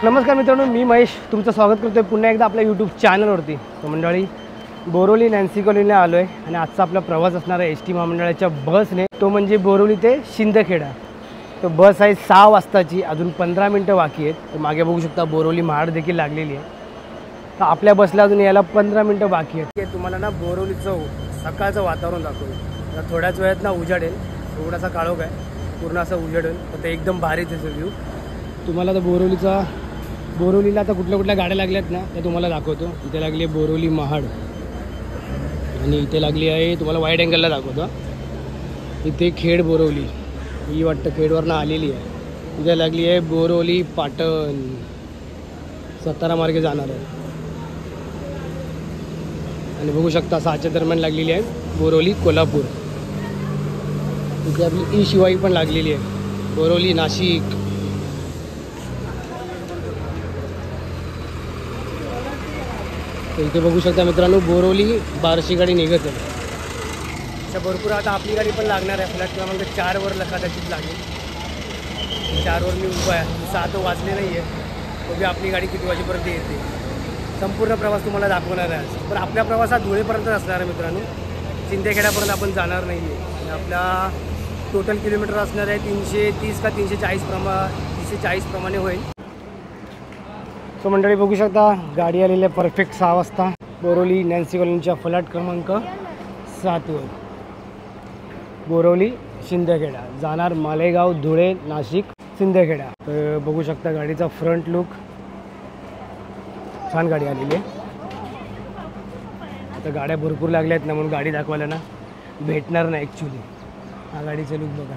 नमस्कार मित्रांनो, मी महेश तुमचं स्वागत करतोय पुन्हा एकदा आपल्या यूट्यूब चॅनलवरती. तो मंडळी बोरिवली नॅन्सी कॉलनीला आलो आहे आणि आजचा आपला प्रवास असणार आहे एस टी महामंडळाच्या बसने. तो म्हणजे बोरिवली ते शिंदखेडा. तो बस आहे 6 वाजताची, अजून 15 मिनटं बाकी आहेत. तर मागे बघू शकता बोरिवली महाड देखील लागलेली आहे. तर आपल्या बसला अजून यायला 15 मिनटं बाकी आहेत. तुम्हाला ना बोरिवलीचं सकाळचं वातावरण दाखवलं. थोड्याच वेळात ना उजाडेल, थोडासा काळोख आहे, पूर्ण असं उजाडेल. तर ते एकदम भारीच आहे व्ह्यू. तुम्हाला तर बोरिवलीला आता कुठल्या गाड्या लागल्यात ना त्या तुम्हाला दाखवतो. इथे लागली आहे बोरिवली महाड आणि इथे लागली आहे, तुम्हाला वाईड अँगलला दाखवतो. इथे खेड बोरिवली ही वाटतं खेडवरनं आलेली आहे. इथे लागली आहे बोरिवली पाटण, सातारा मार्गे जाणार आहे. आणि बघू शकता 6च्या दरम्यान लागलेली आहे बोरिवली कोल्हापूर. इथे आपली ई शिवाई पण लागलेली आहे, बोरिवली नाशिक. तर इथे बघू शकता मित्रांनो बोरिवली बार्शी गाडी निघत आहे. अशा भरपूर आता आपली गाडी पण लागणार आहे. फ्लॅट क्रमांक 4वर कदाचित लागेल. 4वर मी उभा आहे. 7 वाजले नाही आहे. बघूया आपली गाडी किती वाजेपर्यंत येते. संपूर्ण प्रवास तुम्हाला दाखवणार आहे. पण आपल्या प्रवासात धुळेपर्यंत असणार आहे मित्रांनो. शिंदखेड्यापर्यंत आपण जाणार नाही आहे. आणि आपला टोटल किलोमीटर असणार आहे 330 का 340 प्रमाणे होईल. सो मंडळी बघू शकता गाडी आलेली आहे परफेक्ट 6 वाजता बोरिवली नॅन्सी कॉलनीच्या फ्लॅट क्रमांक 7वर. बोरिवली शिंदखेडा जाणार मालेगाव, धुळे, नाशिक, शिंदखेडा. तर बघू शकता गाडीचा फ्रंट लुक, छान गाडी आलेली आहे. आता गाड्या भरपूर लागल्या आहेत ना, म्हणून गाडी दाखवायला ना भेटणार नाही ॲक्च्युली. हा गाडीचा लुक बघा.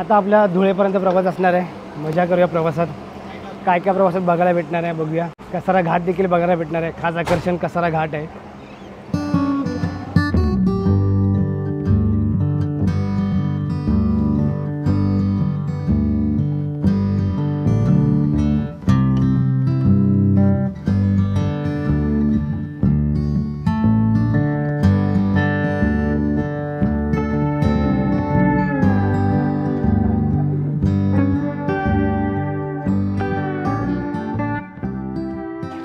आता आपल्या धुळेपर्यंत प्रवास असणार आहे. मजा करूया प्रवासात. काय काय प्रवासात बघायला भेटणार आहे बघूया. कसारा घाट देखील बघायला भेटणार आहे. खास आकर्षण कसारा घाट आहे.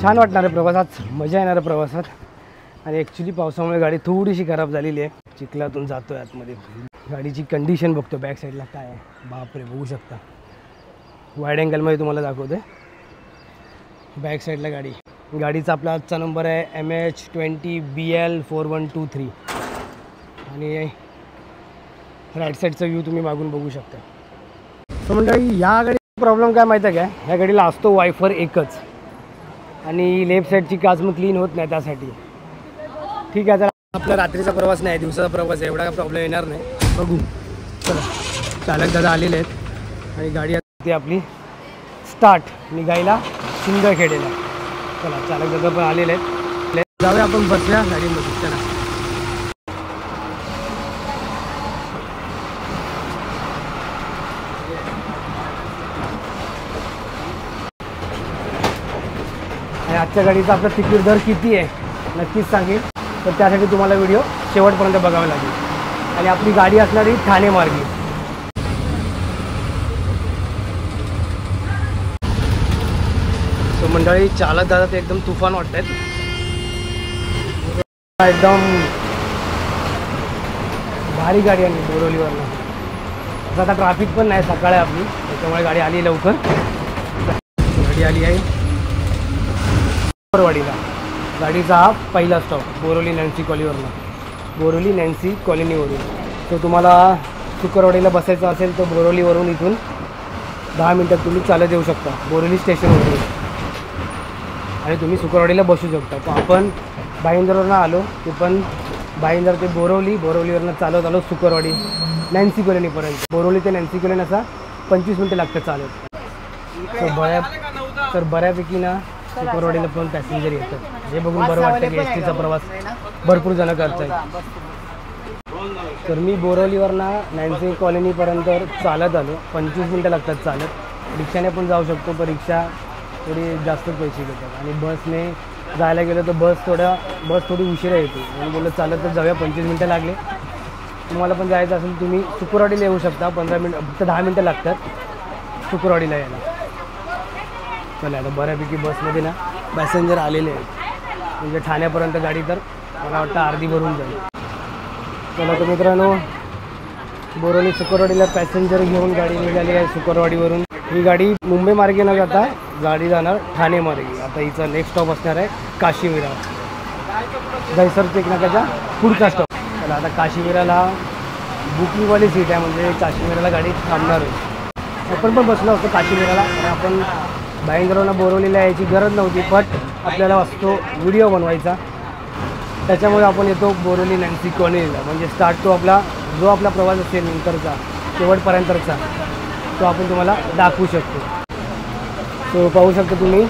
छान वाटणार आहे प्रवासात, मजा येणार आहे प्रवासात. आणि ॲक्च्युली पावसामुळे गाडी थोडीशी खराब झालेली आहे. चिखलातून जातो आहे आतमध्ये. गाडीची कंडिशन बघतो बॅक साईडला काय आहे. बापरे बघू शकता. वाईड अँगलमध्ये तुम्हाला दाखवतो आहे बॅक साईडला गाडीचा आपला आजचा नंबर आहे MH20BL4123. आणि राईट साईडचा व्ह्यू तुम्ही मागून बघू शकता. तर मंडळी या गाडीचा प्रॉब्लेम काय माहीत आहे का, ह्या गाडीला असतो वायफर एकच आणि लेफ्ट साईडची काच मग क्लीन होत नाही त्यासाठी. ठीक आहे, जर आपला रात्रीचा प्रवास नाही, दिवसाचा प्रवास आहे, एवढा काय प्रॉब्लेम येणार नाही. बघू. चला, चालक दादा आलेले आहेत आणि गाडी आता आपली स्टार्ट निघायला शिंदखेड्याला. चला, चालक दादा पण आलेले आहेत. जाऊया आपण बसल्या गाडीमध्ये. चला. आणि आजच्या गाडीचा आपला तिकीट दर किती आहे नक्कीच सांगेल. तर त्यासाठी तुम्हाला व्हिडिओ शेवटपर्यंत बघावा लागेल. आणि आपली गाडी असणारी ठाणे मार्गी. तो मंडळी चालक दादा ते एकदम तुफान वाटत आहेत. एकदम भारी गाडी आहे बोरिवलीवरनं. असं आता ट्रॅफिक पण नाही, सकाळ आहे आपली, त्याच्यामुळे गाडी आली लवकर. गाडी आली आहे शुक्रवाडीला. गाडीचा हा पहिला स्टॉप बोरिवली नॅन्सी कॉलनीवरनं, बोरिवली नॅन्सी कॉलनीवरून. तो तुम्हाला शुक्रवाडीला बसायचं असेल तर बोरिवलीवरून इथून 10 मिनटात तुम्ही चालत येऊ शकता बोरिवली स्टेशनवरून आणि तुम्ही शुक्रवाडीला बसू शकता. तर आपण भाईंदरवरून आलो, ते पण भाईंदर ते बोरिवलीवरनं चालत आलो शुक्रवाडी नॅन्सी कॉलनीपर्यंत. बोरिवली ते नॅन्सी कॉलनी असा 25 मिनटं लागतात चालत. तर बऱ्यापैकी ना सुकरवाडीला पण पॅसेंजर येतात. हे बघून बरं वाटतं की एस टीचा प्रवास भरपूर जण करतात. तर मी बोरवलीवरनं नॅन्सी कॉलनीपर्यंत चालत आलो. 25 मिनटं लागतात चालत. रिक्षाने पण जाऊ शकतो, पण रिक्षा थोडी जास्त पैसे घेतात. आणि बसने जायला गेलं तर बस थोडी उशिरा येते. आणि बोललं चालत तर जाऊया, 25 मिनटं लागले. तुम्हाला पण जायचं असेल तुम्ही सुकरवाडीला येऊ शकता. 15 मिनटं, फक्त 10 मिनटं लागतात सुकरवाडीला यायला. चला आता बऱ्यापैकी बसमध्ये ना पॅसेंजर आलेले आहेत. म्हणजे ठाण्यापर्यंत गाडी तर मला वाटतं अर्धी भरून जाईल. चला तर मित्रांनो, बोरवली सुकरवाडीला पॅसेंजर घेऊन गाडी निघाली आहे सुकरवाडीवरून. ही गाडी मुंबई मार्गे न जाता गाडी जाणार ठाणे मार्गे. आता हिचा नेक्स्ट स्टॉप असणार आहे काशीविरा, दहिसर टेकनाकाच्या पुढचा स्टॉप. चला आता काशीविराला बुकिंगवाली सीट आहे, म्हणजे काशीविराला गाडी थांबणार आहे. आपण पण बसलो होतो काशीविराला, आणि आपण भाईंदरवरून बोरवलीला यायची गरज नव्हती, पण आपल्याला असतो व्हिडिओ बनवायचा, त्याच्यामुळे आपण येतो बोरवली नॅन्सी कॉलनीला. म्हणजे स्टार्ट तो आपला प्रवास असेल नंतरचा शेवटपर्यंतचा तो आपण तुम्हाला दाखवू शकतो. सो पाहू शकता तुम्ही,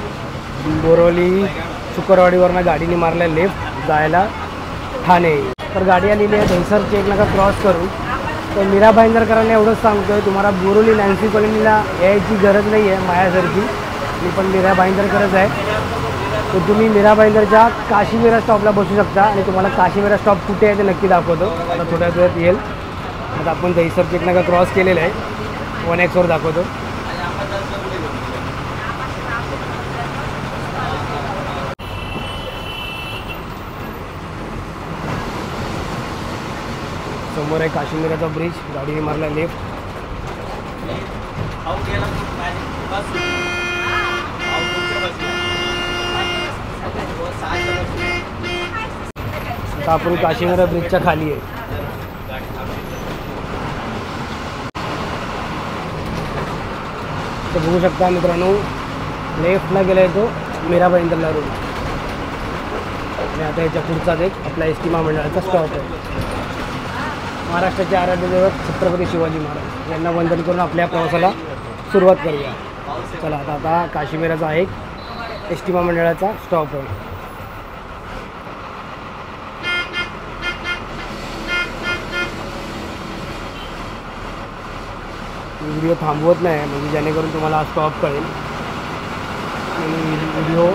बोरवली सुकरवाडीवरनं गाडीने मारल्या लेफ्ट जायला ठाणे. तर गाडी आलेली आहे दहिसर चेकनाका क्रॉस करून. तर मीरा भाईंदरकरांना एवढंच सांगतो आहे, तुम्हाला बोरवली नॅन्सी कॉलनीला यायची गरज नाही आहे माझ्यासारखी. मी पण मीरा भाईंदरकरच आहे. तर तुम्ही मीरा भाईंदरच्या काशीविरा स्टॉपला बसू शकता. आणि तुम्हाला काशीविरा स्टॉप कुठे आहे ते नक्की दाखवतो. आता थोड्या वेळात येईल. आता आपण दहिसर चेकनाका क्रॉस केलेलं आहे, 1X दाखवतो. समोर आहे काशीविराचा ब्रिज. गाडीने मारला लेफ्ट. आता आपण काशीविरा ब्रिजच्या खाली आहे. तर बघू शकता मित्रांनो, लेफ्टला गेला आहे तो मीरा भाईंदरला रोड. आणि आता याच्या पुढचाच एक आपला एस टी महामंडळाचा स्टॉप आहे. महाराष्ट्राचे आराध्य दैवत छत्रपती शिवाजी महाराज यांना वंदन करून आपल्या प्रवासाला सुरुवात करूया. चला आता काशीविराचा एक एस टी महामंडळाचा स्टॉप आहे. व्हिडिओ थांबवत नाही, म्हणजे जेणेकरून तुम्हाला हा स्टॉप कळेल. आणि व्हिडिओ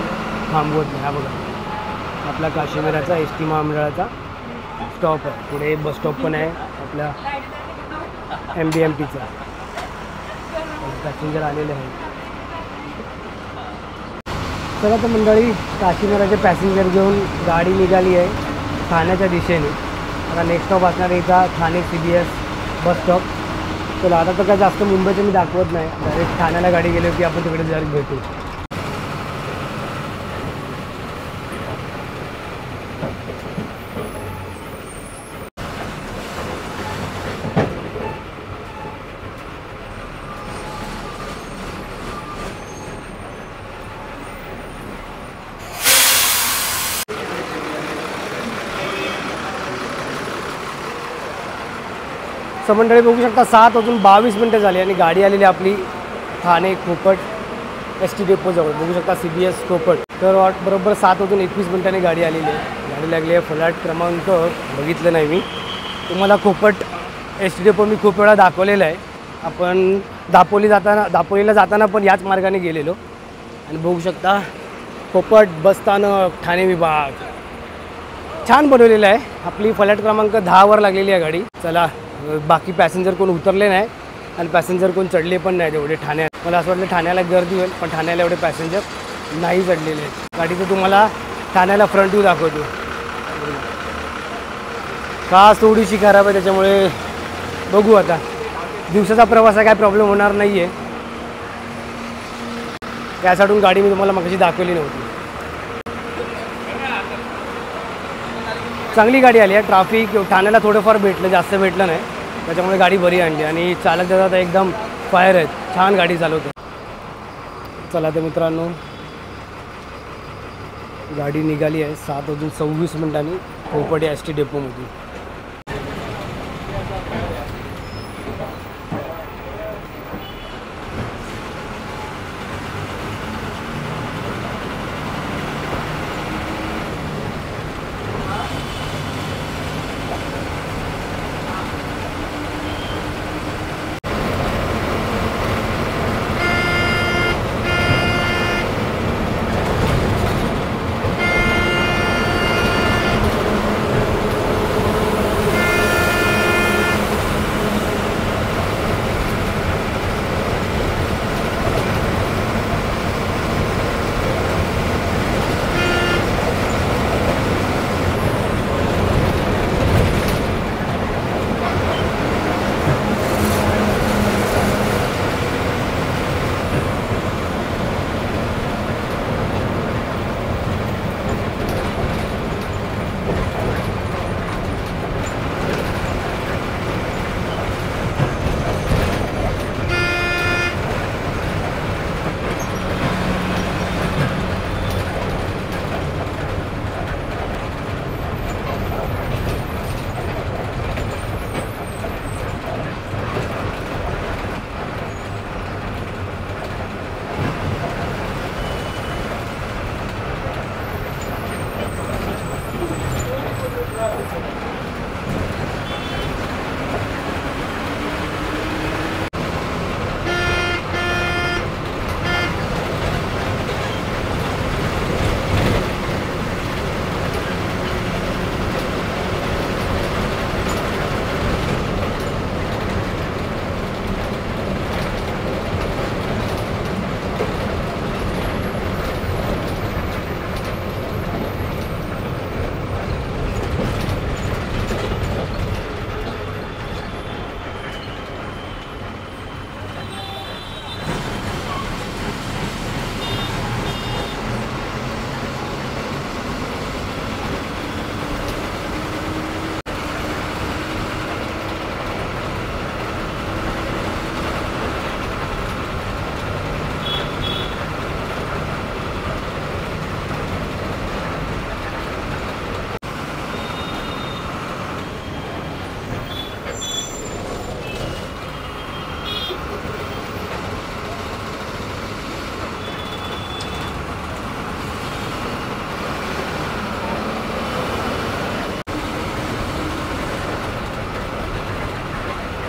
थांबवत नाही. हा बघा आपला काशीविराचा एस टी महामंडळाचा स्टॉप आहे. पुढे बस स्टॉप पण आहे आपल्या MBMTचा. पॅसेंजर आलेले आहेत. चला तर मंडळी, काशीविराचे पॅसेंजर घेऊन गाडी निघाली आहे ठाण्याच्या दिशेने. आता नेक्स्ट स्टॉप असणार आहे इथं ठाणे CBS बस स्टॉप. चला आता तर काय जास्त मुंबईचं मी दाखवत नाही, डायरेक्ट ठाण्याला गाडी गेली की आपण तिकडे डायरेक्ट भेटू. तर मंडळी बघू शकता 7:22 झाली आणि गाडी आलेली आपली ठाणे कोपट ST डेपोजवळ. बघू शकता CBS कोपट. तर बरोबर 7:21 गाडी आलेली आहे. गाडी लागली आहे फ्लॅट क्रमांक बघितलं नाही मी. तुम्हाला कोपट ST डेपो मी खूप वेळा दाखवलेला आहे. आपण दापोलीला जाताना पण याच मार्गाने गेलेलो. आणि बघू शकता कोपट बसस्थानक ठाणे विभाग छान बनवलेलं आहे. आपली फ्लॅट क्रमांक 10वर लागलेली आहे गाडी. चला, बाकी पॅसेंजर कोण उतरले नाही आणि पॅसेंजर कोण चढले पण नाही एवढे ठाण्यात. मला असं वाटलं ठाण्याला गर्दी होईल, पण ठाण्याला एवढे पॅसेंजर नाही चढलेले आहेत. गाडीचं तुम्हाला ठाण्याला फ्रंट व्ह्यू दाखवतो. काच थोडीशी खराब आहे, त्याच्यामुळे बघू आता. दिवसाचा प्रवास आहे, काय प्रॉब्लेम होणार नाही आहे. त्यासाठी गाडी मी तुम्हाला मगाशी दाखवली नव्हती. चांगली गाडी आली आहे. ट्रॅफिक ठाण्याला थोडंफार भेटलं, जास्त भेटलं नाही, त्याच्यामुळे गाडी बरी आणली. आणि चालक दादा एकदम फायर आहेत, छान गाडी चालवतो. चला तर मित्रांनो, गाडी निघाली आहे 7:26 कोपट ST डेपोमध्ये.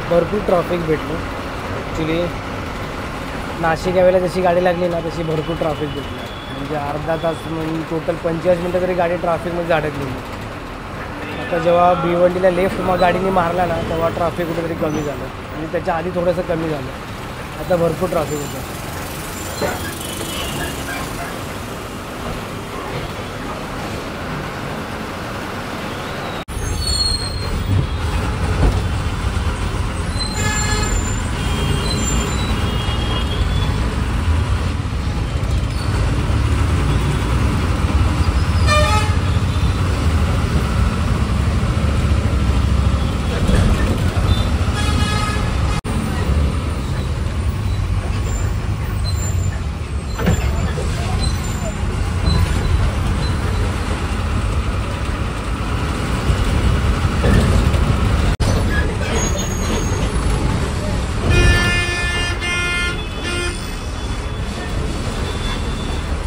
भरपूर ट्रॅफिक भेटलं. ॲक्च्युली नाशिक यावेळेला जशी गाडी लागली ना तशी भरपूर ट्रॅफिक भेटलं. म्हणजे अर्धा तास म्हणजे टोटल 45 मिनटं तरी गाडी ट्रॅफिकमध्ये अडकली. आता जेव्हा भिवंडीला लेफ्ट मग गाडीने मारला ना तेव्हा ट्रॅफिक कुठेतरी कमी झालं आणि त्याच्या आधी थोडंसं कमी झालं. आता भरपूर ट्रॅफिक होतं.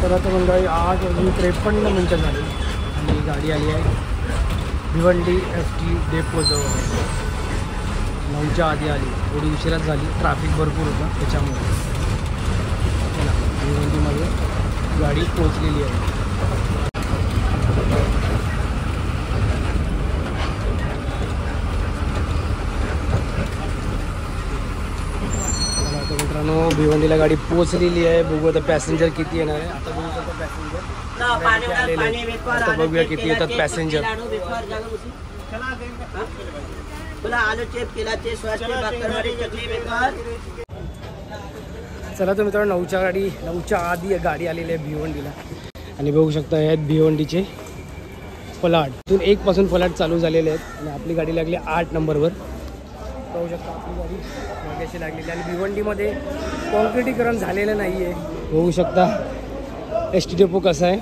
तर आता मंडळी 8:53 मिनटं झाली आणि गाडी आली आहे भिवंडी ST डेपोजवळ. 9च्या आधी आली, थोडी उशिराच झाली, ट्रॅफिक भरपूर होतं त्याच्यामुळे. भिवंडीमध्ये गाडी पोचलेली आहे. आता मित्रांनो भिवंडीला गाडी पोचलेली आहे. बघू आता पॅसेंजर किती येणार आहे. आता बघू शकतो पॅसेंजर. आता बघूया किती येतात पॅसेंजर. चला तर मित्रांनो 9च्या आधी गाडी आलेली आहे भिवंडीला आणि बघू शकता आहेत भिवंडीचे फलाट. इथून 1 पासून फलाट चालू झालेले आहेत आणि आपली गाडी लागली 8 नंबरवर. पाहू शकता आपली गाडी मागेशी लागलेली आणि भिवंडीमध्ये कॉन्क्रिटीकरण झालेलं नाही आहे. बघू शकता ST डेपो कसं आहे.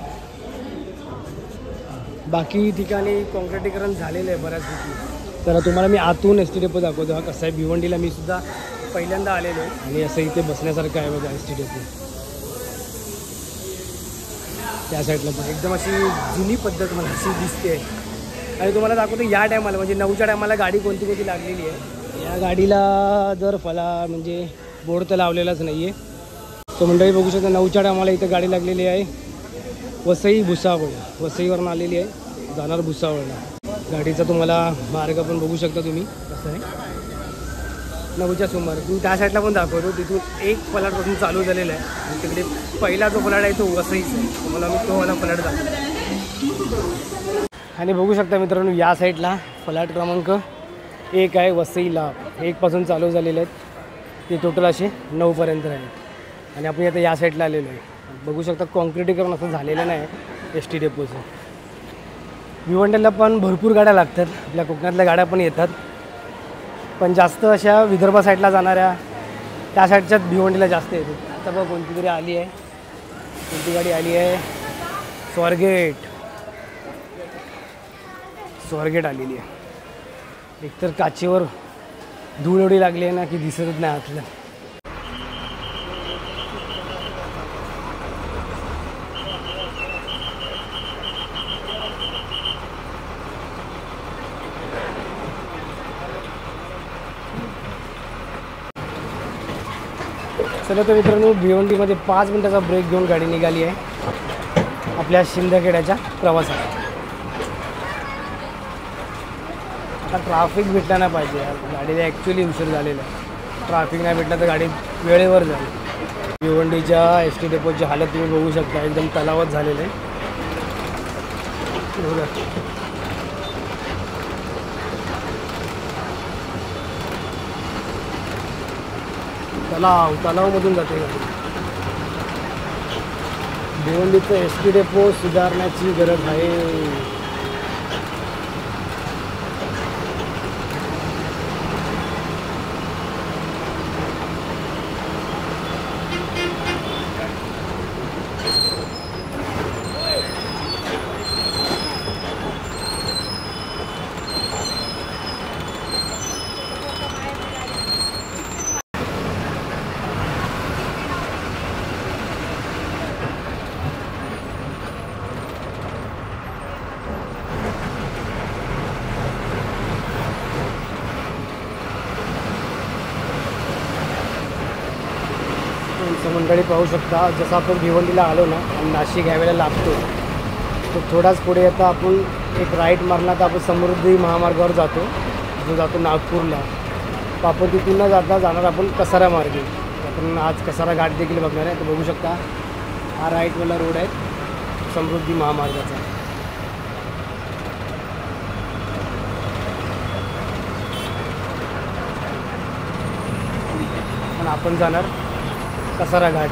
बाकी ठिकाणी कॉन्क्रिटीकरण झालेलं आहे बऱ्याचपैकी. तर तुम्हाला मी आतून ST डेपो दाखवतो. हा कसा आहे. भिवंडीला मी सुद्धा पहिल्यांदा आलेलो आहे आणि असं इथे बसण्यासारखं आहे बघा ST डेपो. त्या साईडला पण एकदम अशी जुनी पद्धत मला अशी दिसते. आणि तुम्हाला दाखवतो या टायमाला म्हणजे 9च्या टायमाला गाडी कोणती कोणती लागलेली आहे. या गाडीला जर म्हणजे बोर्ड तर लावलेलाच नाही आहे. तो मंडळी बघू शकता 9च्या टायमाला इथं गाडी लागलेली आहे वसई भुसावळ. वसईवरून आलेली आहे जाणार भुसावळला. गाडीचा तुम्हाला मार्ग पण बघू शकता तुम्ही कसं आहे. 9च्या सुमारे तू त्या साईडला पण दाखवतो. तिथून 1 फलाटपासून चालू झालेला आहे आणि तिकडे पहिला जो फलाट आहे तो वसईचा आहे. तुम्हाला मी तो वाला फलाट दाखवतो. आणि बघू शकता मित्रांनो या साईडला फलाट क्रमांक 1 आहे वसईला. 1 पासून चालू झालेले आहेत ते टोटल असे 9 पर्यंत आहेत. आणि आपण आता या साईडला आलेलो आहे. बघू शकता कॉन्क्रिटीकरण असं झालेलं नाही ST डेपोचं. भिवंडीला पण भरपूर गाड्या लागतात. आपल्या कोकणातल्या गाड्या पण येतात पण जास्त अशा विदर्भ साईडला जाणाऱ्या त्या साईडच्याच भिवंडीला जास्त येतात. आता बघ कोणती तरी आली आहे. कोणती गाडी आली आहे. स्वारगेट आलेली आहे. एकतर काचेवर धूळ एवढी लागली आहे ना की दिसतच नाही आतलं. चला तर मित्रांनो भिवंडीमध्ये 5 मिनिटाचा ब्रेक घेऊन गाडी निघाली आहे आपल्या शिंदखेड्याच्या प्रवासात. आता ट्रॅफिक भेटला नाही पाहिजे. गाडीला ॲक्च्युली उशीर झालेला आहे. ट्रॅफिक नाही भेटला तर गाडी वेळेवर जाईल. भिवंडीच्या ST डेपोची हालत तुम्ही बघू शकता एकदम तलावत झालेलं आहे. तलावमधून जाते गाडी. भिवंडीचं ST डेपो सुधारण्याची गरज आहे. असं मंडळी पाहू शकता, जसं आपण भिवंडीला आलो ना आणि नाशिक ह्यावेळेला लागतो तो थोडाच पुढे येता आपण एक राईट मारला तर आपण समृद्धी महामार्गावर जातो, जो जातो नागपूरला. तर आपण तिथून न जाता जाणार आपण कसारा मार्गे. आपण आज कसारा घाट देखील बघणार आहे. तर बघू शकता हा राईटवाला रोड आहे समृद्धी महामार्गाचा. आणि आपण जाणार कसारा घाट.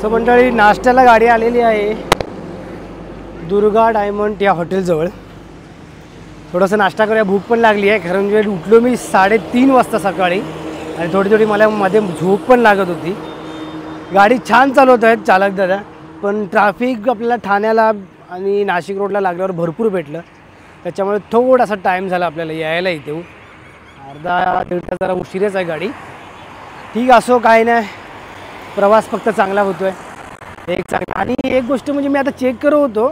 सो मंडळी नाश्त्याला गाडी आलेली आहे दुर्गा डायमंड या हॉटेलजवळ. थोडंसं नाश्ता करूया, भूक पण लागली आहे. कारण म्हणजे उठलो मी 3:30 वाजता सकाळी आणि थोडी थोडी मला मध्ये झोप पण लागत होती. गाडी छान चालवत आहेत चालक दादा, पण ट्रॅफिक आपल्याला ठाण्याला आणि नाशिक रोडला लागल्यावर भरपूर भेटलं. त्याच्यामुळे थोडासा टाईम झाला आपल्याला यायला इथे. अर्धा दीड तास जरा उशीरच आहे गाडी. ठीक असो, काय नाही, प्रवास फक्त चांगला होतो आहे एक चांगला. आणि एक गोष्ट म्हणजे मी आता चेक करत होतो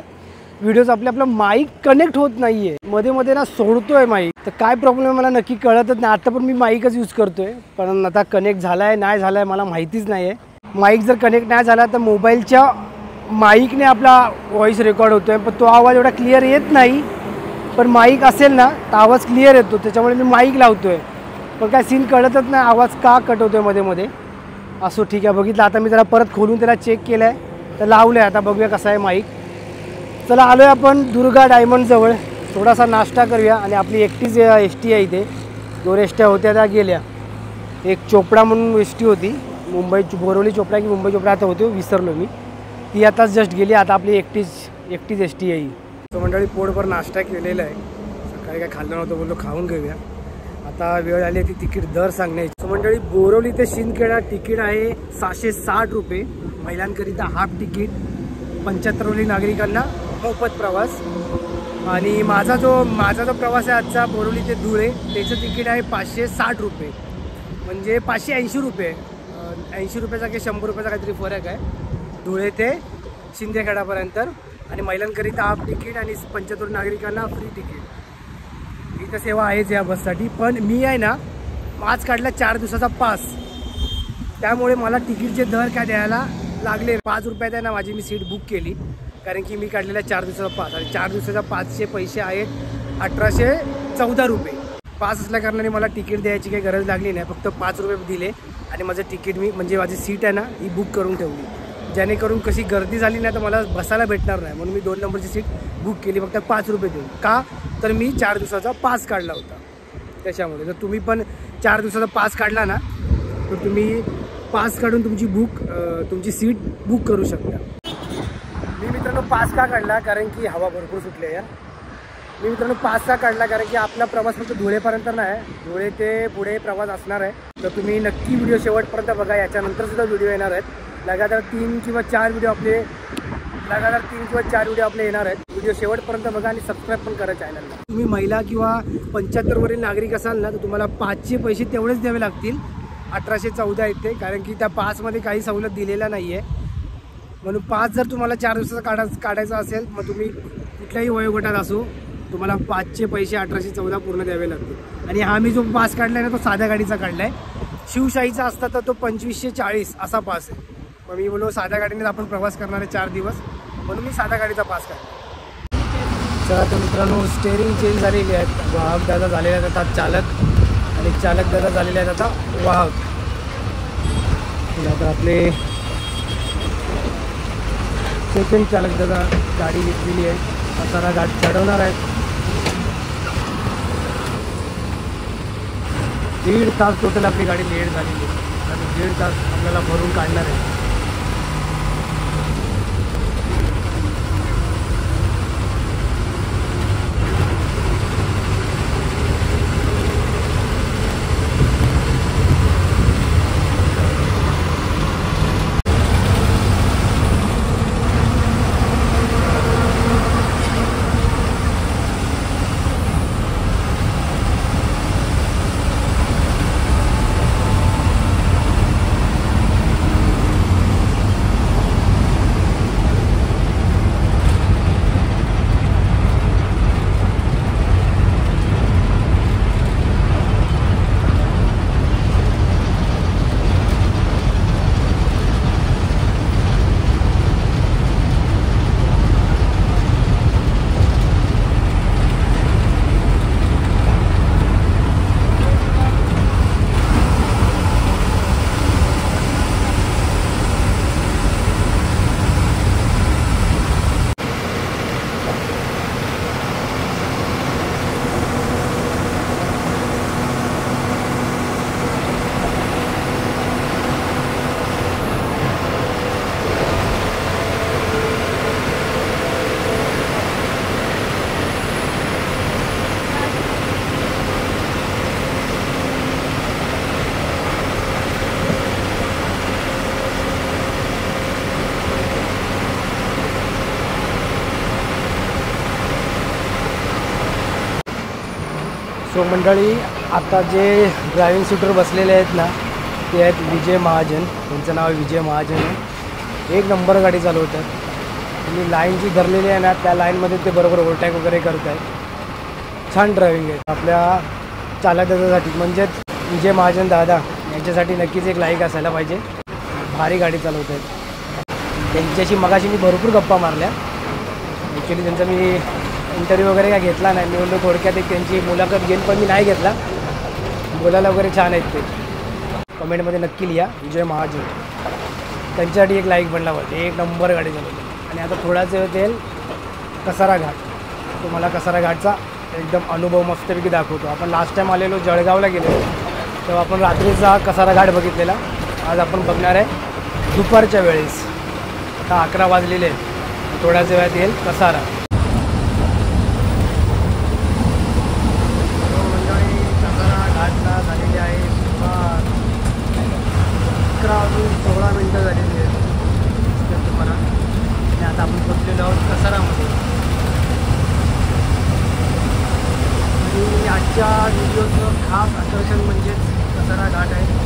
व्हिडिओज आपलं माईक कनेक्ट होत नाही आहे, मध्ये मध्ये ना सोडतो आहे माईक. तर काय प्रॉब्लेम आहे मला नक्की कळतच नाही. आता पण मी माईकच यूज करतो आहे, पण आता कनेक्ट झाला आहे नाही झाला आहे मला माहितीच नाही आहे. माईक जर कनेक्ट नाही झाला तर मोबाईलच्या माईकने आपला व्हॉईस रेकॉर्ड होतो आहे, पण तो आवाज एवढा क्लिअर येत नाही. पण माईक असेल ना तर आवाज क्लिअर येतो, त्याच्यामुळे मी माईक लावतो आहे. पण काय सीन कळतच नाही, आवाज का कट होतो आहे मध्ये मध्ये. असो ठीक आहे, बघितलं. आता मी जरा परत खोलून त्याला चेक केलं आहे तर लावलं आहे. आता बघूया कसं आहे माईक. चला आलो आहे आपण दुर्गा डायमंडजवळ. थोडासा नाश्ता करूया. आणि आपली एकटीच एस टी आहे इथे. 2 एस ट्या होत्या त्या गेल्या. एक चोपडा म्हणून एस टी होती, मुंबई बोरवली चोपडा की मुंबई चोपडा आता होते विसरलो मी. ती आताच जस्ट गेली. आता आपली एकटीच एस टी आहे ही. तो मंडळी पोटभर नाश्ता केलेला आहे. सकाळी काय खाल्लं नव्हतं, बोललो खाऊन घेऊया. आता वेळ आली ती तिकीट दर सांगण्याची. तो मंडळी बोरवली ते शिंदखेडा तिकीट आहे 660 रुपये. महिलांकरिता हाफ तिकीट, 75 नागरिकांना मोफत प्रवास. आणि माझा जो प्रवास आहे आजचा बोरवली ते धुळे, त्याचं तिकीट आहे 560 रुपये म्हणजे 580 रुपये, 80 रुपयाचा की 100 रुपयाचा काहीतरी फरक आहे धुळे ते शिंदखेडापर्यंत. आणि महिलांकरिता हाफ तिकीट आणि 75 नागरिकांना फ्री तिकीट. इथं सेवा आहेच या बससाठी. पण मी आहे ना आज काढला 4 दिवसाचा पास, त्यामुळे मला तिकीटचे दर काय द्यायला लागले. 5 रुपयात आहे ना माझी मी सीट बुक केली, कारण की मी काढलेला 4 दिवसाचा पास. आणि 4 दिवसाचा पासचे पैसे आहेत 1814 रुपये. पास असल्या कारणाने मला तिकीट द्यायची काही गरज लागली नाही, फक्त 5 रुपये दिले आणि माझं तिकीट मी म्हणजे माझी सीट आहे ना ही बुक करून ठेवली, जेणेकरून कशी गर्दी झाली नाही तर मला बसायला भेटणार नाही. म्हणून मी 2 नंबरची सीट बुक केली फक्त 5 रुपये देऊन. का तर मी 4 दिवसाचा पास काढला होता त्याच्यामुळे. जर तुम्ही पण 4 दिवसाचा पास काढला ना तर तुम्ही पास काढून तुमची सीट बुक करू शकता. मी मित्रांनो पास का काढला, कारण की हवा भरपूर सुटली आहे. मी मित्रांनो पास का काढला कारण की आपला प्रवास फक्त धुळेपर्यंत नाही, धुळे ते पुढे प्रवास असणार आहे. तर तुम्ही नक्की व्हिडिओ शेवटपर्यंत बघा. याच्यानंतर सुद्धा व्हिडिओ येणार आहेत लगातार 3 किंवा 4 व्हिडिओ आपले येणार आहेत. व्हिडिओ शेवटपर्यंत बघा आणि सबस्क्राईब पण करा चॅनलला. तुम्ही महिला किंवा 75 वरील नागरिक असाल ना तर तुम्हाला पासचे पैसे तेवढेच द्यावे लागतील, 1814 येते. कारण की त्या पासमध्ये काही सवलत दिलेला नाही आहे. म्हणून पास जर तुम्हाला 4 दिवसाचा काढायचा असेल मग तुम्ही कुठल्याही वयोगटात असो तुम्हाला पासचे पैसे 1814 पूर्ण द्यावे लागतील. आणि हा मी जो पास काढला आहे ना तो साध्या गाडीचा काढला आहे. शिवशाहीचा असता तर तो 2540 असा पास आहे. मग मी बोललो साध्या गाडीनेच आपण प्रवास करणार आहे 4 दिवस, म्हणून मी साध्या गाडीचा पास काढला. चला तर मित्रांनो स्टेअरिंग चेंज झालेली आहेत. वाहक दादा झालेले आहेत आता चालक, आणि चालक दादा झालेले आहेत आता वाहक. आता आपले सेकंड चालक दादा गाडी घेतलेली आहे, आता गाडी चढवणार आहेत. 1.5 तास टोटल आपली गाडी लेट झालेली आहे आणि 1.5 तास आपल्याला भरून काढणार आहे. सो मंडळी आता जे ड्रायव्हिंग सीटवर बसलेले आहेत ना ते आहेत विजय महाजन. त्यांचं नाव विजय महाजन आहे. 1 नंबर गाडी चालवतात. तुम्ही लाईन जी धरलेली आहे ना त्या लाईनमध्ये ते बरोबर ओव्हरटेक वगैरे करत आहेत. छान ड्रायव्हिंग आहे. आपल्या चालकासाठी म्हणजेच विजय महाजन दादा यांच्यासाठी नक्कीच एक लाईक असायला पाहिजे. भारी गाडी चालवत आहेत. त्यांच्याशी मगाशी मी भरपूर गप्पा मारल्या. ॲक्च्युली त्यांचा मी इंटरव्ह्यू वगैरे काय घेतला नाही. मी बोललो थोडक्यात एक त्यांची मुलाखत घेईन, पण मी नाही घेतला. बोलायला वगैरे छान आहेत ते. कमेंटमध्ये नक्की लिहा विजय महाजन. त्यांच्यासाठी एक लाईक बनला पाहिजे. 1 नंबर गाडी चालवली. आणि आता थोडाच वेळ येईल कसारा घाट. तुम्हाला कसारा घाटचा एकदम अनुभव मस्तपैकी दाखवतो. आपण लास्ट टाईम आलेलो जळगावला गेलो तेव्हा आपण रात्रीचा कसारा घाट बघितलेला. आज आपण बघणार आहे दुपारच्या वेळेस. आता 11 वाजलेले आहेत. थोड्याच वेळात येईल कसारा. झालेली आहे 11:16 मिनटं झालेली आहेत तुम्हाला. आणि आता आपण पोचलेलो आहोत कसारामध्ये. आणि आजच्या व्हिडिओचं खास आकर्षण म्हणजेच कसारा घाट आहे.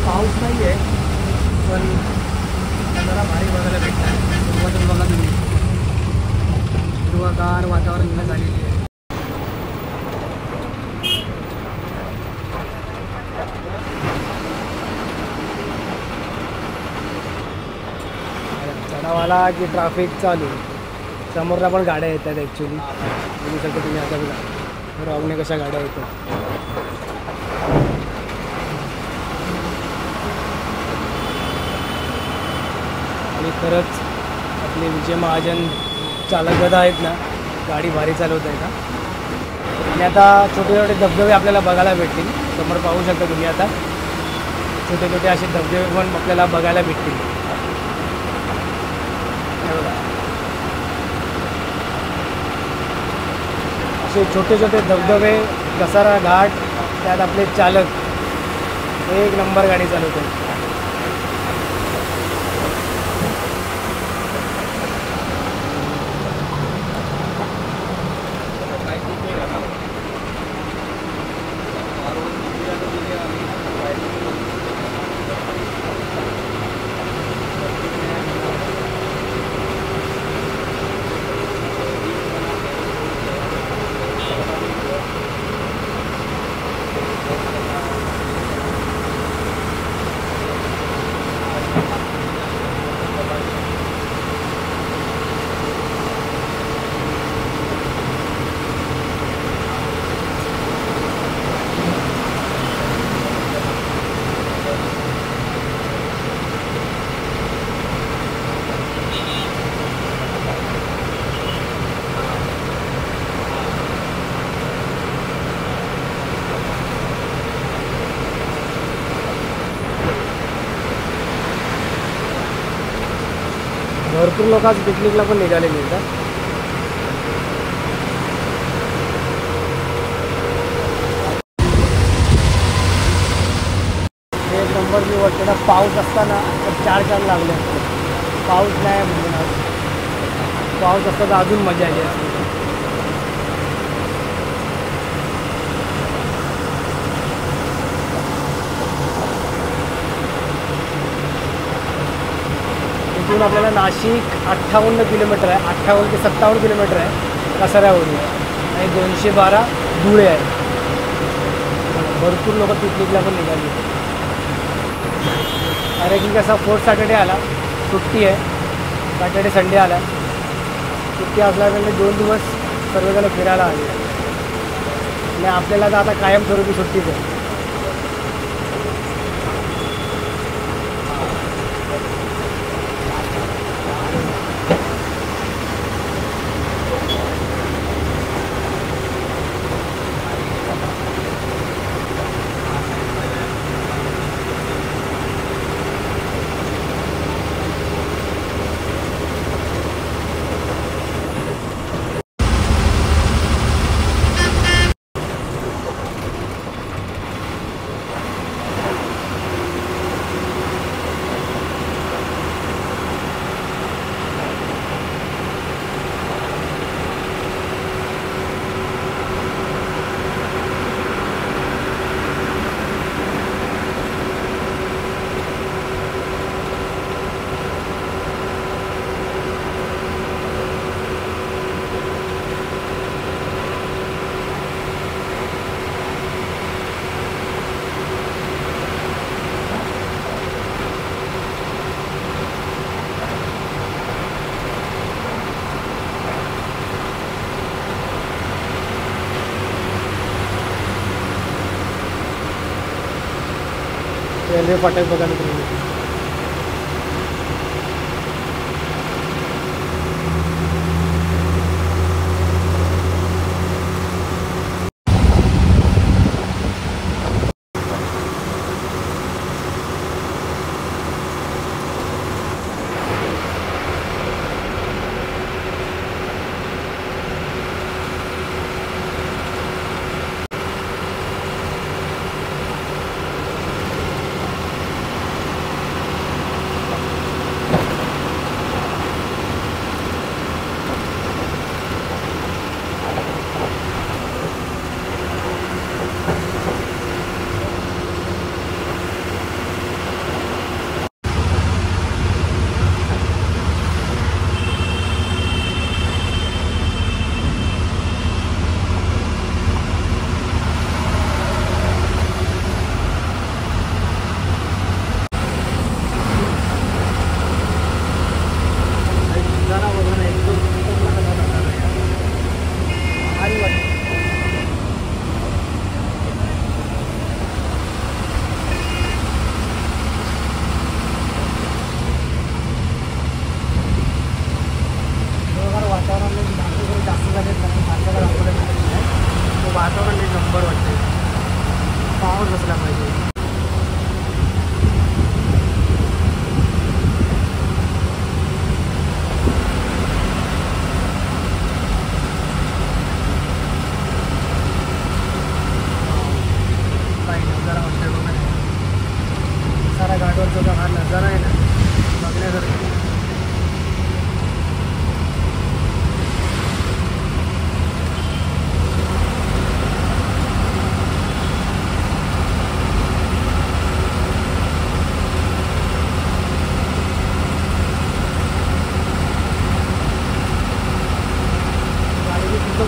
पाऊस नाही आहे पण जरा भारी बघायला भेटत आहे. सुरुवातून बघा तुम्ही हिरवागार वातावरण झालेली आहे. चढावाला की ट्रॅफिक चालू, समोरला पण गाड्या येतात ॲक्च्युली. बघू शकता तुम्ही आता बघा रावणे कशा गाड्या येतात. आणि खरंच आपले विजय महाजन चालक दादा आहेत ना, गाडी भारी चालवत आहे ना. आणि आता छोटे छोटे धबधबे आपल्याला बघायला भेटतील. समोर पाहू शकता तुम्ही आता छोटे छोटे असे धबधबे पण आपल्याला बघायला भेटतील. असे छोटे छोटे धबधबे, कसारा घाट, त्यात आपले चालक एक नंबर गाडी चालवतात. भरपूर लोक आज पिकनिकला पण निघालेली आहेत. एक नंबर मी वाटतं पाऊस असताना तर चार लागले असते. पाऊस नाही म्हणजे ना, पाऊस असता तर अजून मजा आली असते. इथून आपल्याला नाशिक 58 किलोमीटर आहे, 58 ते 57 किलोमीटर आहे कसाऱ्यावरून. आणि 212 धुळे आहे. भरपूर लोक पिकनिकला पण निघाली. अरे की कसा 4th सॅटर्डे आला, सुट्टी आहे. सॅटर्डे संडे आला, सुट्टी असल्याकडे 2 दिवस सर्वजण फिरायला आले. आणि आपल्याला तर आता कायमस्वरूपी सुट्टीच आहे. रेल्वे फाटक बघा मित्रांनो. बसला पाहिजे. काही नजारा वाटतोय बघा, सारा घाटवरचा जो हा नजारा आहे ना बघण्यासारखा.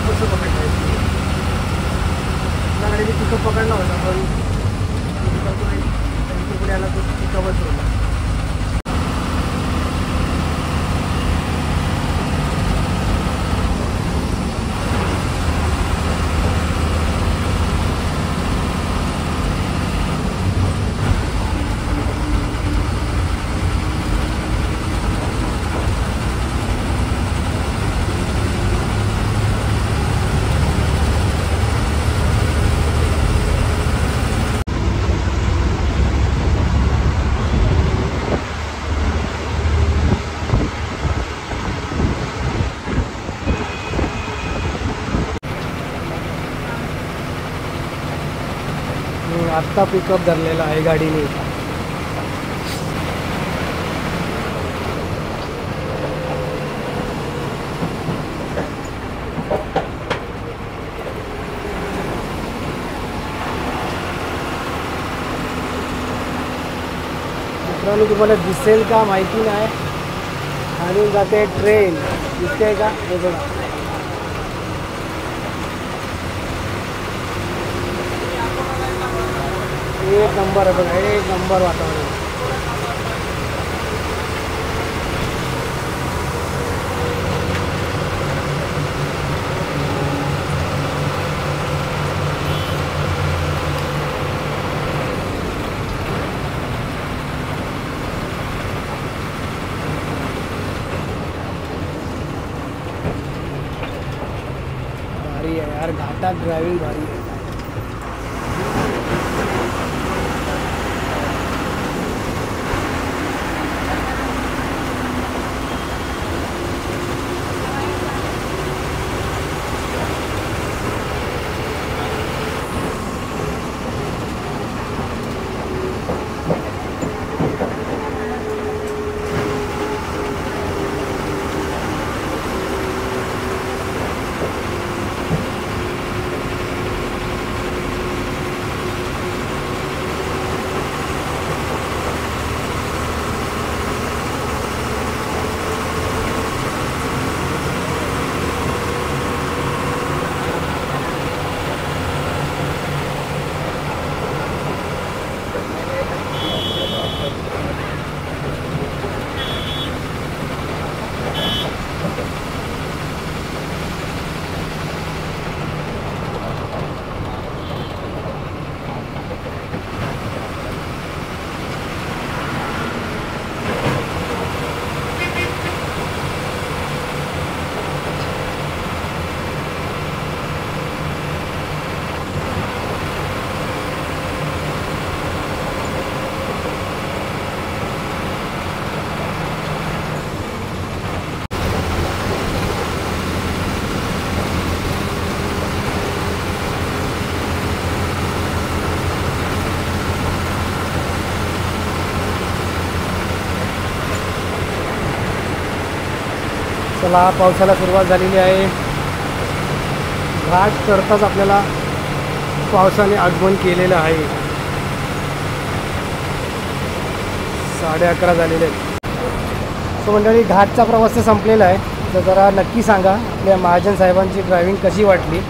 कसं पकडलं आपल्याकडे पिकअप पकडला होता पण पुढे आला तो पिकअपच होता. आत्ता पिकअप धरलेला आहे गाडीने. मित्रांनो तुम्हाला दिसेल का माहिती नाही, आणि जाते ट्रेन, दिसते का हे बघा. एक नंबर आहे बघा, एक नंबर वातावरण. भारी आहे यार, घाटात ड्रायव्हिंग भारी आहे. चला, पावसाला सुरुवात झालेली आहे. घाट चढताच आपल्याला पावसाने आगमन केलेलं आहे. 11:30 झालेले आहेत. सो मंडळी, घाटचा प्रवास तर संपलेला आहे. तर जरा नक्की सांगा आपल्या महाजन साहेबांची ड्रायव्हिंग कशी वाटली.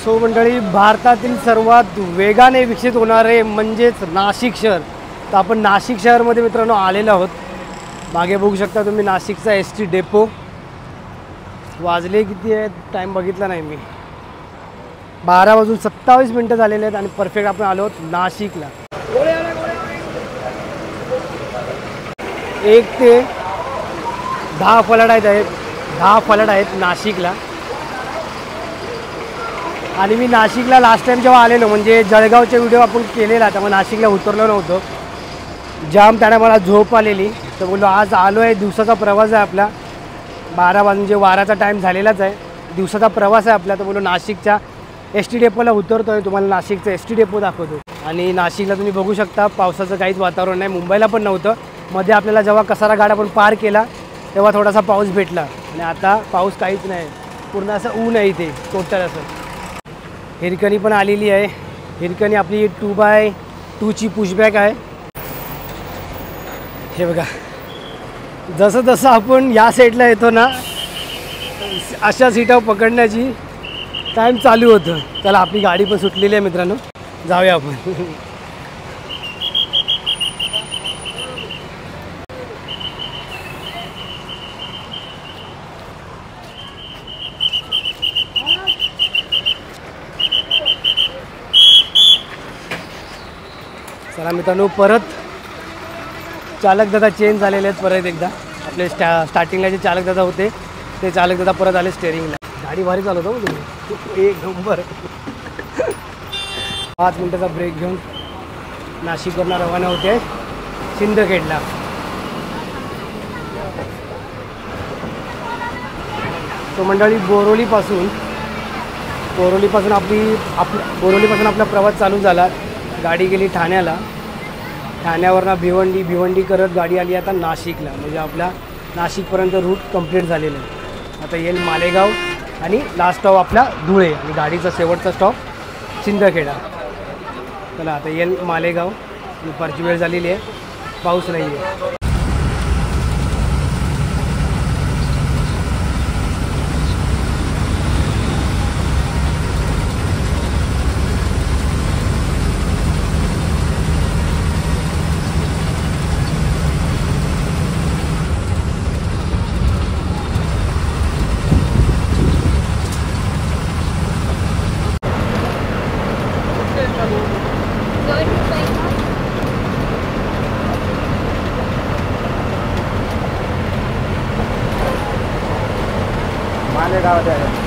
सो मंडळी, भारतातील सर्वात वेगाने विकसित होणारे म्हणजेच नाशिक शहर. तर आपण नाशिक शहरमध्ये मित्रांनो आलेलो आहोत. मागे बघू शकता तुम्ही नाशिकचा ST डेपो. वाजले किती आहेत टाईम बघितला नाही मी. 12:27 झालेले आहेत आणि परफेक्ट आपण आलो आहोत नाशिकला. 1 ते 10 फलाट आहेत 10 फलाट आहेत नाशिकला. आणि मी नाशिकला लास्ट टाईम जेव्हा आलेलो म्हणजे जळगावचे व्हिडिओ आपण केलेला त्यामुळे नाशिकला उतरलो नव्हतो. जाम त्याने मला झोप आलेली. तर बोललो आज आलो आहे, दिवसाचा प्रवास आहे आपला. 12 म्हणजे वाराचा टाईम झालेलाच आहे, दिवसाचा प्रवास आहे आपला. तर बोललो नाशिकच्या ST डेपोला उतरतो आहे, तुम्हाला नाशिकचं ST डेपो दाखवतो. आणि नाशिकला तुम्ही बघू शकता पावसाचं काहीच वातावरण नाही. मुंबईला पण नव्हतं. मध्ये आपल्याला जेव्हा कसारा घाट आपण पार केला तेव्हा थोडासा पाऊस भेटला आणि आता पाऊस काहीच नाही, पूर्ण असं ऊन आहे इथे टोटल असं. हिरकणी पण आलेली आहे. हिरकणी आपली 2x2ची पुशबॅक आहे. हे बघा, जसं जसं आपण या साईडला येतो ना अशा सीटा पकडण्याची टाईम चालू होतं. चला आपली गाडी पण सुटलेली आहे मित्रांनो, जाऊया आपण. चला मित्रांनो, परत चालक दादा चेंज झालेले आहेत. परत एकदा आपले स्टार्टिंगला जे चालक दादा होते ते चालक दादा परत आले स्टेअरिंगला. गाडी भारी चालवतो हो तुम्ही, एक नंबर. 5 मिनिटाचा ब्रेक घेऊन नाशिकवरून रवाना होते सिंदखेडला. तो मंडळी बोरोलीपासून आपला प्रवास चालू झाला. गाडी गेली ठाण्याला, ठाण्यावरनं भिवंडी करत गाडी आली आता नाशिकला. म्हणजे आपला नाशिकपर्यंत रूट कंप्लीट झालेला आहे. आता येईल मालेगाव आणि लास्ट स्टॉप आपला धुळे आणि गाडीचा शेवटचा स्टॉप सिंदखेडा. चला आता येईल मालेगाव. दुपारची वेळ झालेली आहे, पाऊस नाही आहे. मालेगाव आहे.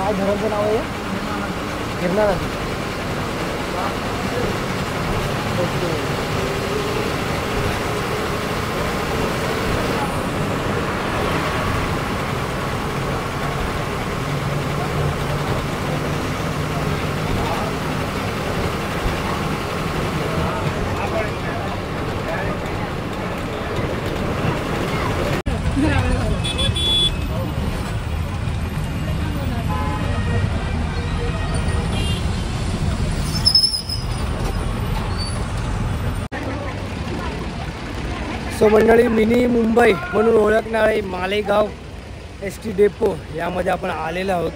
काय धरणचं नाव आहे? गिरणा नदी. ओके. सो मंडळी, मिनी मुंबई म्हणून ओळखणारे मालेगाव ST डेपो यामध्ये आपण आलेलो आहोत.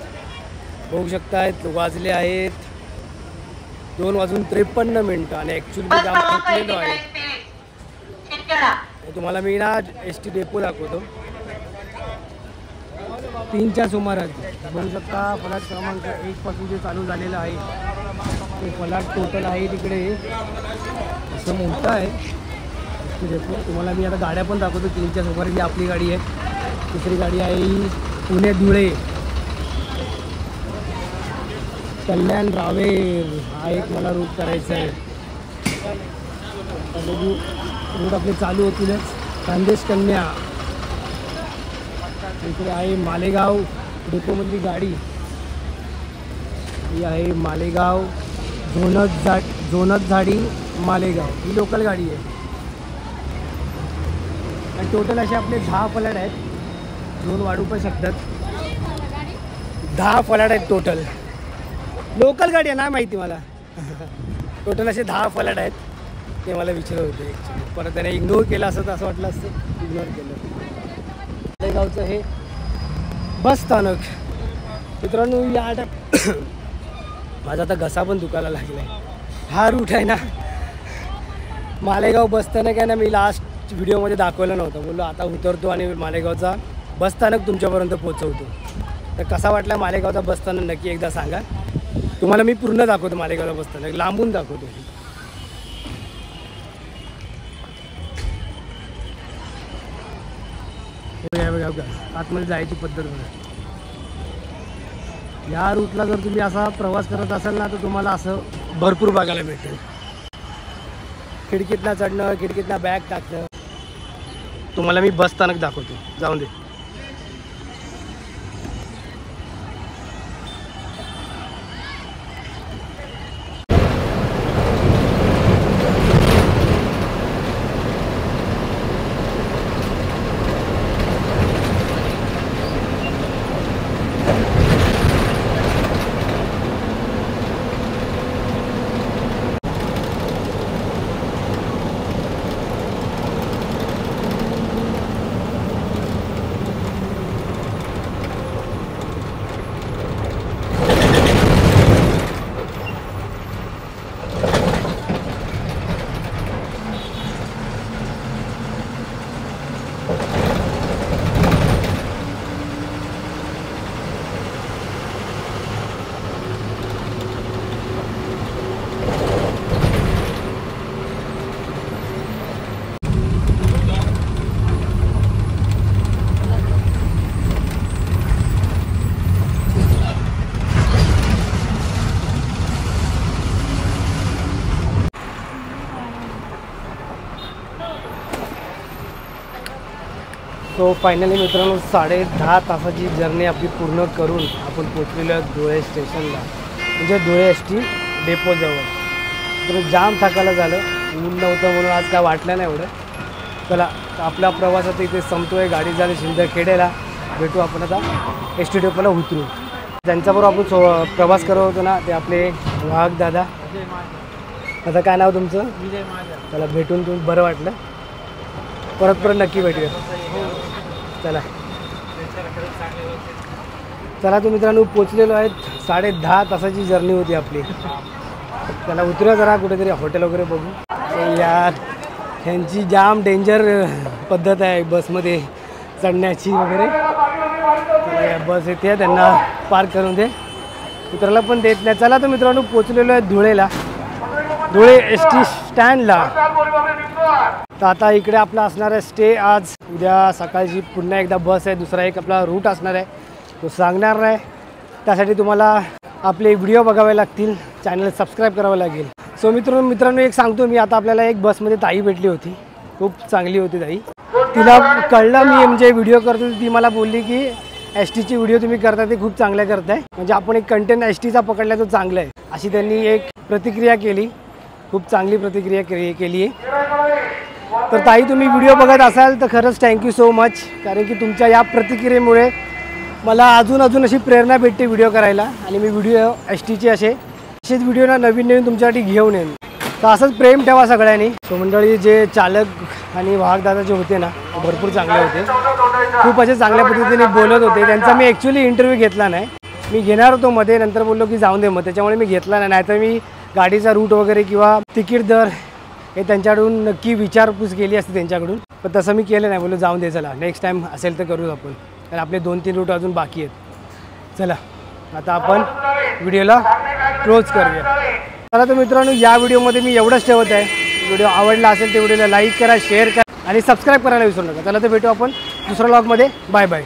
बघू शकतायत वाजले आहेत 2:53 आणि ॲक्च्युली मी जाम थकलेलो आहे. तुम्हाला मी ना ST डेपो दाखवतो. 3च्या सुमारास बघू शकता फलाट क्रमांक 1 पासून जे चालू झालेलं आहे ते फलाट टोटल आहे तिकडे असं मोठं आहे. तुम्हाला मी आता गाड्या पण दाखवतो. 3च्या सुमारास ही आपली गाडी आहे. दुसरी गाडी आहे ही पुणे धुळे कल्याण रावेर हा एक मला रूट करायचा आहे. रूट आपले चालू होतीलच. खानदेश कन्या इकडे आहे मालेगाव डेपोमधली गाडी ही आहे मालेगाव झोनच झाडी मालेगाव ही लोकल गाडी आहे. आणि टोटल असे आपले 10 फलाट आहेत. 2 वाढू पण शकतात. 10 फलाट आहेत टोटल. लोकल गाडी आहे ना माहिती मला. टोटल असे 10 फलाट आहेत. ते मला विचारत होते ॲक्च्युली. परत त्याने इग्नोर केलं असं असं वाटलं असतं. इग्नोर केलं. मालेगावचं हे बस स्थानक मित्रांनो. या माझा आता घसा पण दुखायला लागला आहे. हा रूट आहे ना मालेगाव बस स्थानक आहे ना. मी लास्ट व्हिडिओमध्ये दाखवलं नव्हतं. बोललो आता उतरतो आणि मालेगावचा बसस्थानक तुमच्यापर्यंत पोहोचवतो. तर कसा वाटला मालेगावचा बसस्थानक नक्की एकदा सांगा. तुम्हाला मी पूर्ण दाखवतो मालेगावचा बसस्थानक. लांबून दाखवतो. बघा आतमध्ये जायची पद्धत बघा. या रूटला जर तुम्ही असा प्रवास करत असाल ना तर तुम्हाला असं भरपूर बघायला भेटेल. खिडकीतनं चढणं, खिडकीतनं बॅग टाकणं. तुम्हाला मी बस स्थानक दाखवतो. जाऊन दे. सो फायनली मित्रांनो 10.5 तासाची जर्नी आपली पूर्ण करून आपण पोचलेलो आहोत धुळे स्टेशनला. म्हणजे धुळे ST डेपोजवळ. तर जाम थकायला झालं. ऊन नव्हतं म्हणून आज काय वाटलं नाही एवढं. चला आपला प्रवास आता इथे संपतो आहे. गाडी झाली शिंदखेड्याला. भेटू आपण आता ST डेपोला उतरू. ज्यांच्याबरोबर आपण प्रवास करत होतो ना ते आपले वाहक दादा. आता काय नाव तुमचं? विजय माझा. चला भेटून तुम्ही बरं वाटलं. परत नक्की भेटूया. चला चला तर मित्रांनो पोचलेलो आहेत. 10.5 तासाची जर्नी होती आपली. चला उतरूया जरा कुठेतरी हॉटेल वगैरे बघू. यार ह्यांची जाम डेंजर पद्धत आहे बसमध्ये चढण्याची वगैरे. चला बस येते त्यांना पार्क करून दे. उतरायला पण देत नाही. चला तर मित्रांनो पोचलेलो आहे धुळेला. धुळे ST स्टँडला. तर आता इकडे आपला असणार आहे स्टे आज. उद्या सकाळची पुन्हा एकदा बस आहे. दुसरा एक आपला रूट असणार आहे तो सांगणार नाही. त्यासाठी तुम्हाला आपले व्हिडिओ बघावे लागतील, चॅनल सबस्क्राईब करावं लागेल. सो मित्रांनो एक सांगतो मी, आता आपल्याला एक बसमध्ये ताई भेटली होती, खूप चांगली होती ताई. तिला कळलं मी म्हणजे व्हिडिओ करतो, ती मला बोलली की एस टीची व्हिडिओ तुम्ही करता ते खूप चांगल्या करताय, म्हणजे आपण एक कंटेंट एस टीचा पकडला तो चांगला आहे, अशी त्यांनी एक प्रतिक्रिया केली. खूप चांगली प्रतिक्रिया केली आहे. तर ताई तुम्ही व्हिडिओ बघत असाल तर खरंच थँक्यू सो मच, कारण की तुमच्या या प्रतिक्रियेमुळे मला अजून अशी प्रेरणा भेटते व्हिडिओ करायला, आणि मी व्हिडिओ एस टीचे असेच व्हिडिओ ना नवीन तुमच्यासाठी घेऊन येईन. तर असंच प्रेम ठेवा सगळ्यांनी. सो मंडळी जे चालक आणि वाहकदादा जे होते ना भरपूर चांगले होते, खूप असे चांगल्या पद्धतीने बोलत होते. त्यांचा मी ॲक्च्युली इंटरव्ह्यू घेतला नाही, मी घेणार होतो मध्ये, नंतर बोललो की जाऊन दे मग, त्याच्यामुळे मी घेतला नाही. नाहीतर मी गाडीचा रूट वगैरे किंवा तिकीट दर हे त्यांच्याकडून नक्की विचारपूस केली असते त्यांच्याकडून, पण तसं मी केलं नाही. बोललो जाऊन दे, चला नेक्स्ट टाईम असेल तर करू आपण, कारण आपले 2-3 रूट अजून बाकी आहेत. चला आता आपण व्हिडिओला क्लोज करूया. चला तर मित्रांनो, या व्हिडिओमध्ये मी एवढंच ठेवत आहे. व्हिडिओ आवडला असेल तर व्हिडिओला लाईक करा, शेअर करा आणि सबस्क्राईब करायला विसरू नका. चला तर भेटू आपण दुसऱ्या व्लॉगमध्ये. Bye bye.